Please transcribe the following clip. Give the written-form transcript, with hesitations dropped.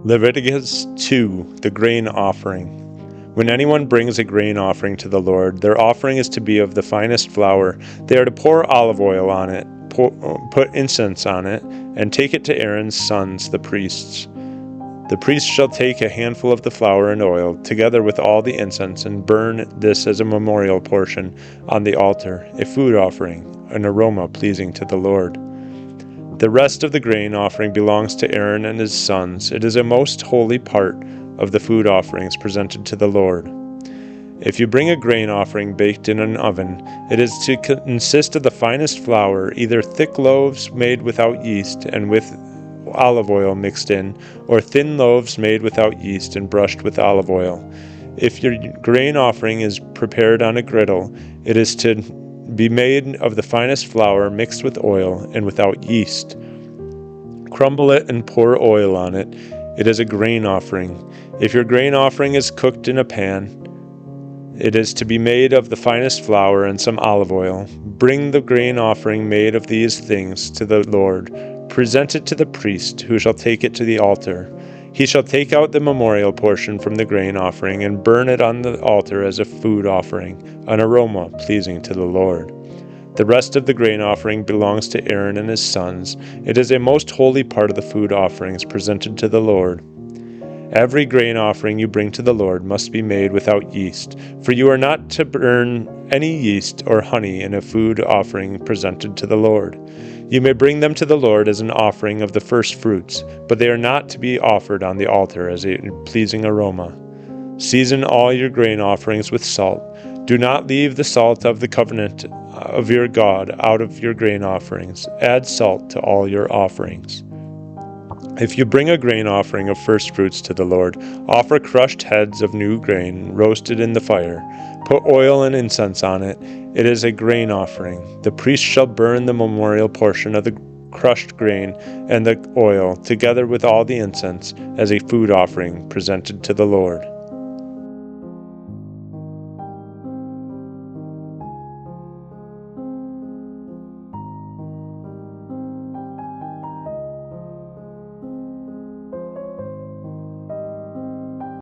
Leviticus 2, the grain offering. When anyone brings a grain offering to the Lord, their offering is to be of the finest flour. They are to pour olive oil on it, put incense on it, and take it to Aaron's sons, the priests. The priest shall take a handful of the flour and oil, together with all the incense, and burn this as a memorial portion on the altar, a food offering, an aroma pleasing to the Lord. The rest of the grain offering belongs to Aaron and his sons. It is a most holy part of the food offerings presented to the Lord. If you bring a grain offering baked in an oven, it is to consist of the finest flour, either thick loaves made without yeast and with olive oil mixed in, or thin loaves made without yeast and brushed with olive oil. If your grain offering is prepared on a griddle, it is to be made of the finest flour mixed with oil and without yeast. Crumble it and pour oil on it. It is a grain offering. If your grain offering is cooked in a pan, it is to be made of the finest flour and some olive oil. Bring the grain offering made of these things to the Lord. Present it to the priest, who shall take it to the altar. He shall take out the memorial portion from the grain offering and burn it on the altar as a food offering, an aroma pleasing to the Lord. The rest of the grain offering belongs to Aaron and his sons. It is a most holy part of the food offerings presented to the Lord. Every grain offering you bring to the Lord must be made without yeast, for you are not to burn any yeast or honey in a food offering presented to the Lord. You may bring them to the Lord as an offering of the first fruits, but they are not to be offered on the altar as a pleasing aroma. Season all your grain offerings with salt. Do not leave the salt of the covenant of your God out of your grain offerings. Add salt to all your offerings. If you bring a grain offering of first fruits to the Lord, offer crushed heads of new grain roasted in the fire. Put oil and incense on it. It is a grain offering. The priest shall burn the memorial portion of the crushed grain and the oil, together with all the incense, as a food offering presented to the Lord.